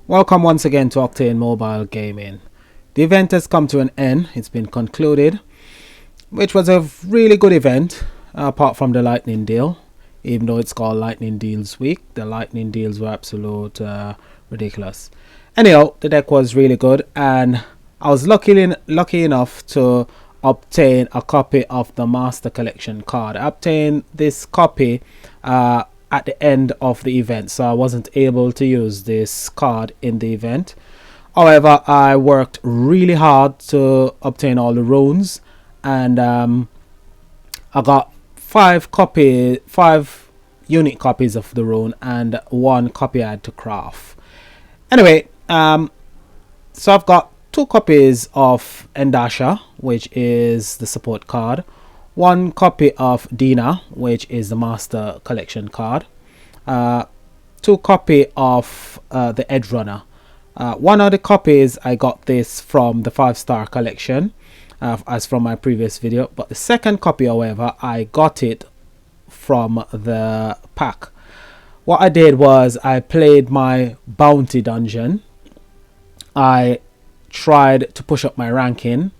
Welcome once again to Octane Mobile Gaming. The event has come to an end. It's been concluded, which was a really good event, apart from the lightning deal. Even though it's called Lightning Deals Week, the lightning deals were absolute ridiculous. Anyhow, the deck was really good, and I was lucky enough to obtain a copy of the Master Collection card. I obtained this copy at the end of the event, so I wasn't able to use this card in the event. However, I worked really hard to obtain all the runes, and I got five unique copies of the rune and one copy I had to craft. Anyway, so I've got 2 copies of Endasha, which is the support card, 1 copy of Dina, which is the Master Collection card, 2 copy of the Edge Runner. One of the copies I got this from the 5-star collection, as from my previous video, but the second copy, however, I got it from the pack. What I did was I played my bounty dungeon. I tried to push up my ranking,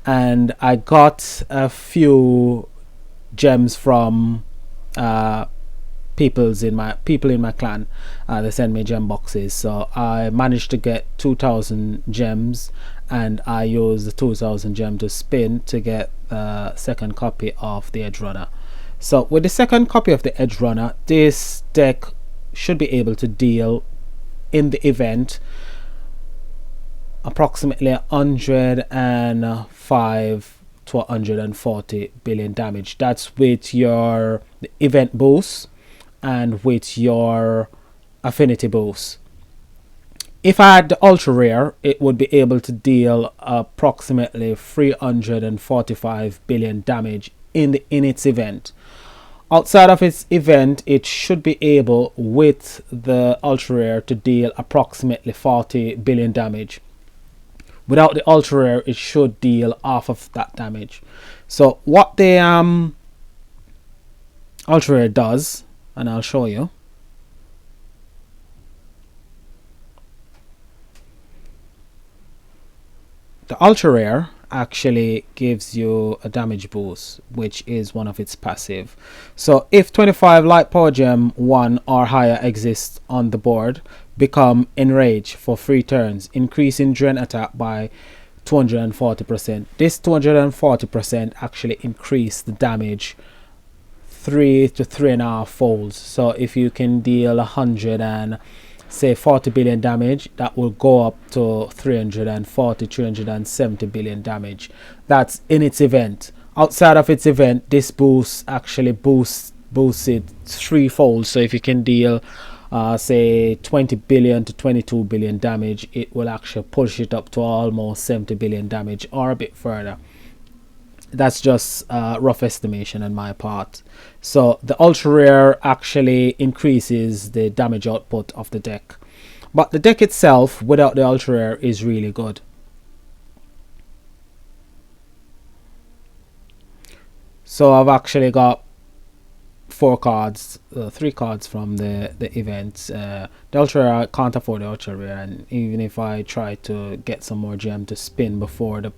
and I got a few gems from people in my clan. They sent me gem boxes, so I managed to get 2,000 gems, and I used the 2,000 gem to spin to get the second copy of the Edge Runner. So with the second copy of the Edge Runner, this deck should be able to deal in the event approximately 105 to 140 billion damage. That's with your event boost and with your affinity boost. If I had the ultra rare, it would be able to deal approximately 345 billion damage in its event. Outside of its event, it should be able, with the ultra rare, to deal approximately 40 billion damage. Without the ultra rare, it should deal half of that damage. So what the ultra rare does, and I'll show you. The ultra rare actually gives you a damage boost, which is one of its passive. So if 25 light power gem 1 or higher exists on the board, become enraged for 3 turns, increasing drain attack by 240%. This 240% actually increase the damage 3 to 3.5 folds. So if you can deal 100 and say 40 billion damage, that will go up to 370 billion damage. That's in its event. Outside of its event, this boost actually boosts it 3-fold. So if you can deal say 20 billion to 22 billion damage, it will actually push it up to almost 70 billion damage or a bit further. That's just a rough estimation on my part. So the ultra rare actually increases the damage output of the deck, but the deck itself without the ultra rare is really good. So I've actually got 4 cards, 3 cards from the events. The ultra rare, I can't afford the ultra rare, and even if I try to get some more gem to spin before the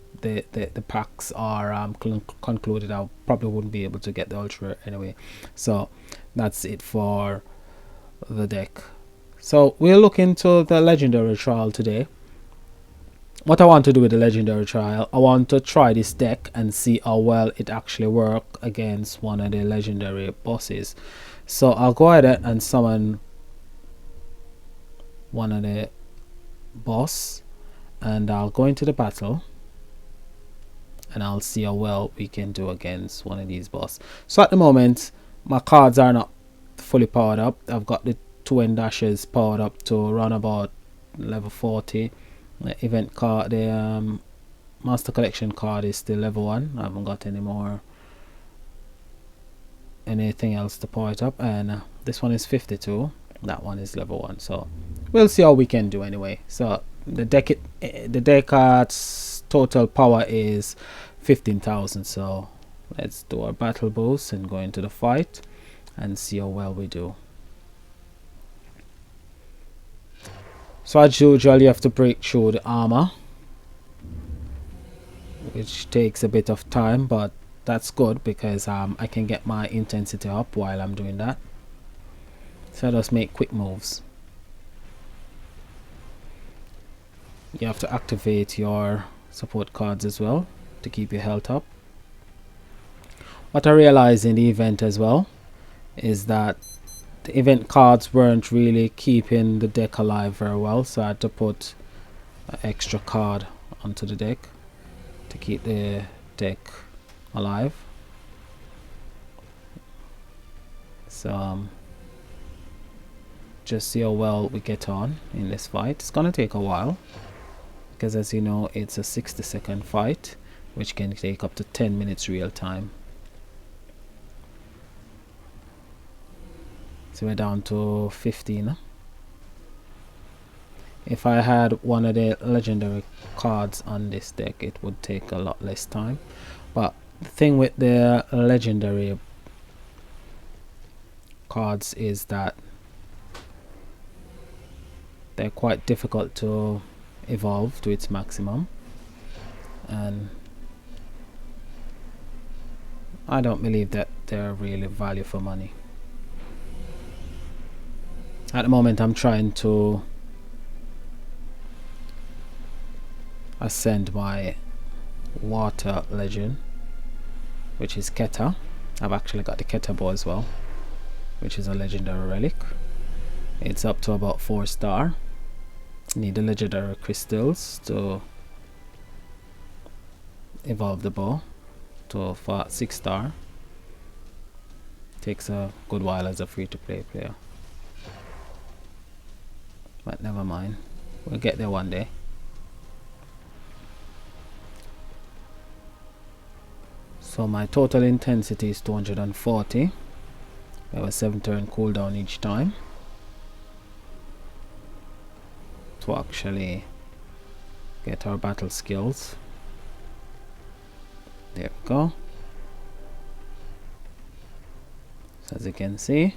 packs are concluded, I probably wouldn't be able to get the ultra rare anyway. So that's it for the deck. So we'll look into the legendary trial today. What I want to do with the legendary trial, I want to try this deck and see how well it actually works against one of the legendary bosses. So I'll go ahead and summon one of the boss, and I'll go into the battle, and I'll see how well we can do against one of these boss. So at the moment, my cards are not fully powered up. I've got the 2 Endashas powered up to around about level 40. The event card, the Master Collection card, is still level 1. I haven't got anything else to power it up, and this one is 52. That one is level 1. So we'll see how we can do anyway. So the deck's total power is 15,000. So let's do our battle boost and go into the fight and see how well we do. So as usual, you have to break through the armor, which takes a bit of time, but that's good because I can get my intensity up while I'm doing that. So just make quick moves. You have to activate your support cards as well to keep your health up. What I realized in the event as well is that the event cards weren't really keeping the deck alive very well, so I had to put an extra card onto the deck to keep the deck alive. So just see how well we get on in this fight. It's gonna take a while because, as you know, it's a 60-second fight, which can take up to 10 minutes real time. So we're down to 15. If I had one of the legendary cards on this deck, it would take a lot less time. But the thing with the legendary cards is that they're quite difficult to evolve to its maximum, and I don't believe that they're really value for money. At the moment I'm trying to ascend my water legend, which is Keta. I've actually got the Keta bow as well, which is a legendary relic. It's up to about 4-star. Need the legendary crystals to evolve the bow to 6-star. Takes a good while as a free-to-play player, but never mind, we'll get there one day. So my total intensity is 240. We have a 7-turn cooldown each time to actually get our battle skills. There we go. So as you can see,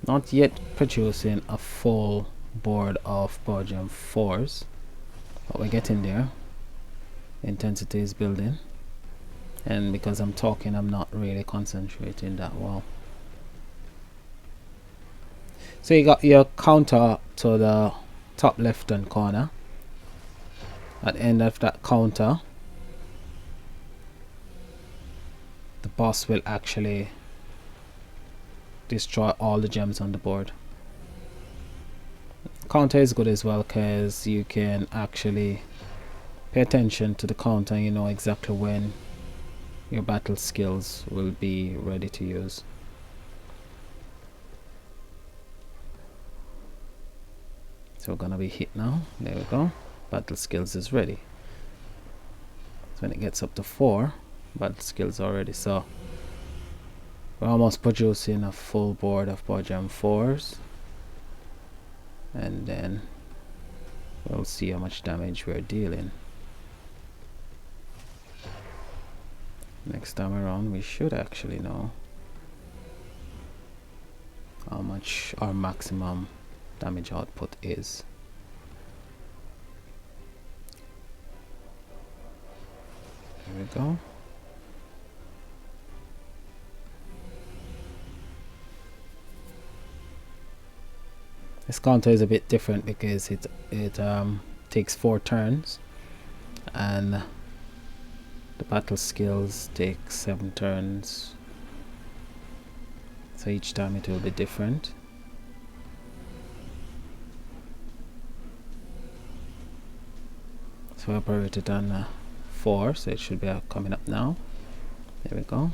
not yet producing a full board of Podium 4s, but we're getting there. Intensity is building, and because I'm talking, I'm not really concentrating that well. So you got your counter to the top left hand corner. At the end of that counter, the boss will actually destroy all the gems on the board. Counter is good as well because you can actually pay attention to the counter and you know exactly when your battle skills will be ready to use. So we're gonna be hit now. There we go. Battle skills is ready. So when it gets up to 4, battle skills are ready. So we're almost producing a full board of Podium 4s, and then we'll see how much damage we're dealing. Next time around we should actually know how much our maximum damage output is. There we go. This counter is a bit different because it takes 4 turns, and the battle skills take 7 turns. So each time it will be different. So I put it on 4, so it should be coming up now. There we go.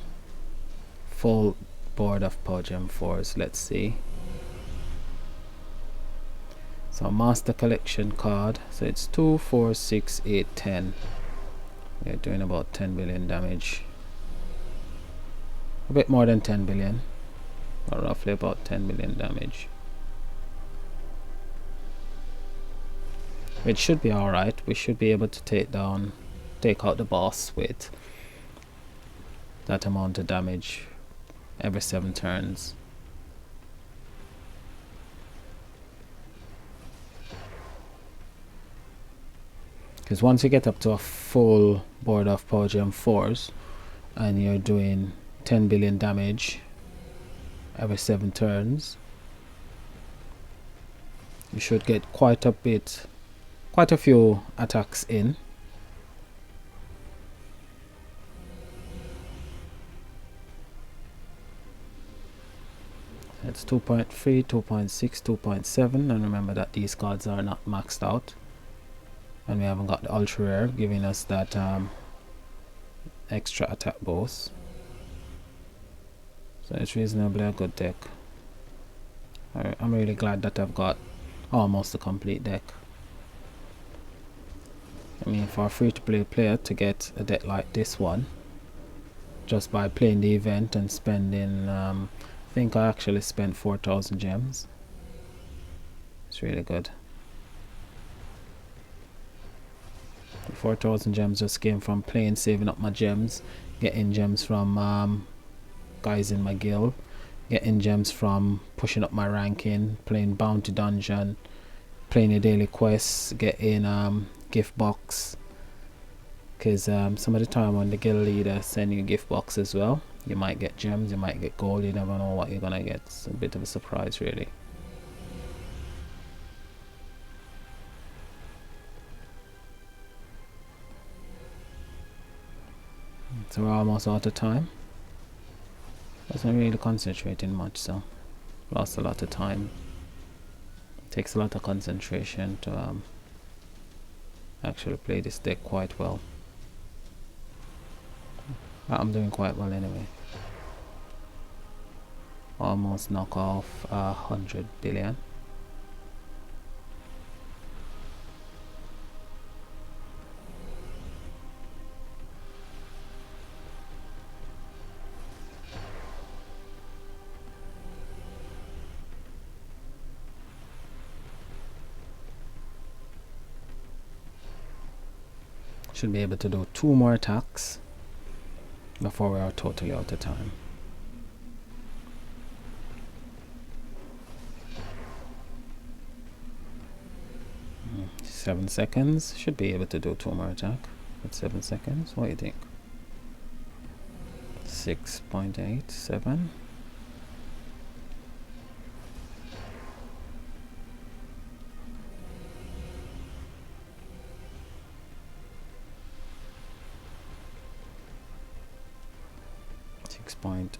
Full board of Podium 4s. Let's see. So Master Collection card. So it's 2, 4, 6, 8, 10. We're doing about 10 billion damage. A bit more than 10 billion. Or roughly about 10 billion damage. It should be alright. We should be able to take out the boss with that amount of damage every 7 turns. because once you get up to a full board of Power Gem 4s and you're doing 10 billion damage every 7 turns, you should get quite a few attacks in. It's 2.3, 2.6, 2.7, and remember that these cards are not maxed out, and we haven't got the ultra rare giving us that extra attack boost. So it's reasonably a good deck. I'm really glad that I've got almost a complete deck. I mean, for a free-to-play player to get a deck like this one just by playing the event and spending I think I actually spent 4,000 gems. It's really good. The 4,000 gems just came from playing, saving up my gems, getting gems from guys in my guild, getting gems from pushing up my ranking, playing bounty dungeon, playing a daily quests, getting gift box, because some of the time when the guild leader send you gift box as well, you might get gems, you might get gold, you never know what you're gonna get. It's a bit of a surprise really. So we're almost out of time. Wasn't really concentrating much, so lost a lot of time. It takes a lot of concentration to actually play this deck quite well. I'm doing quite well anyway. Almost knock off 100 billion. Should be able to do 2 more attacks before we are totally out of time. 7 seconds. Should be able to do 2 more attack with 7 seconds. What do you think? 6.87.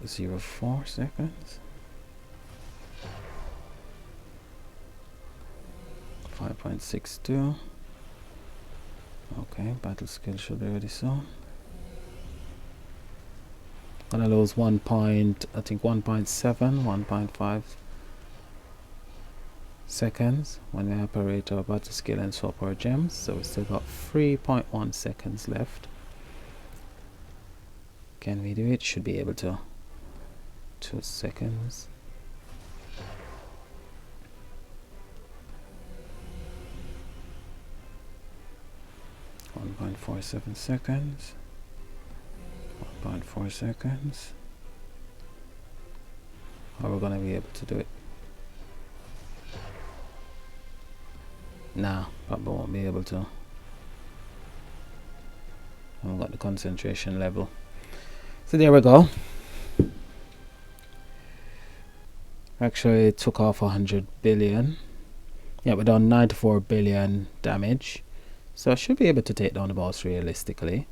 .04 seconds. 5.62. Okay, battle skill should be ready soon. Gonna lose 1 point, I think 1.7, 1.5 seconds when we operate our battle skill and swap our gems. So we still got 3.1 seconds left. Can we do it? Should be able to. 2 seconds. .47 seconds. 1.4 seconds. Are we gonna be able to do it? Nah, probably won't be able to. I haven't got the concentration level. So there we go. Actually it took off 100 billion. Yeah, we're done 94 billion damage. So I should be able to take down the boss realistically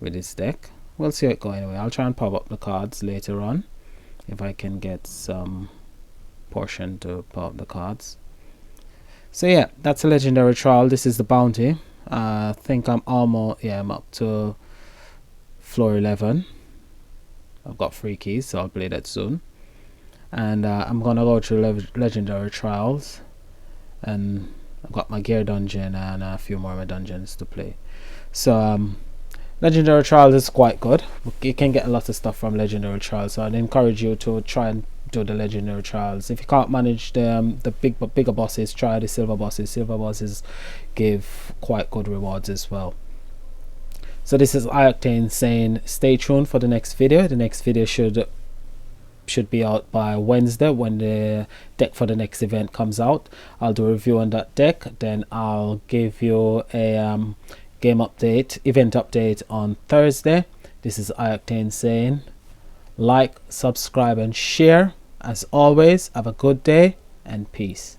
with this deck. We'll see how it goes anyway. I'll try and pop up the cards later on if I can get some portion to pop up the cards. So yeah, that's a legendary trial. This is the bounty. I think I'm almost, yeah, I'm up to floor 11. I've got 3 keys, so I'll play that soon. And I'm gonna go through legendary trials, and I've got my gear dungeon and a few more of my dungeons to play. So legendary trials is quite good. You can get a lot of stuff from legendary trials, so I'd encourage you to try and do the legendary trials. If you can't manage the bigger bosses, try the silver bosses. Silver bosses give quite good rewards as well. So this is iOctane saying stay tuned for the next video. The next video should be out by Wednesday when the deck for the next event comes out. I'll do a review on that deck, then I'll give you a event update on Thursday. This is iOctane saying, like, subscribe, and share. As always, have a good day and peace.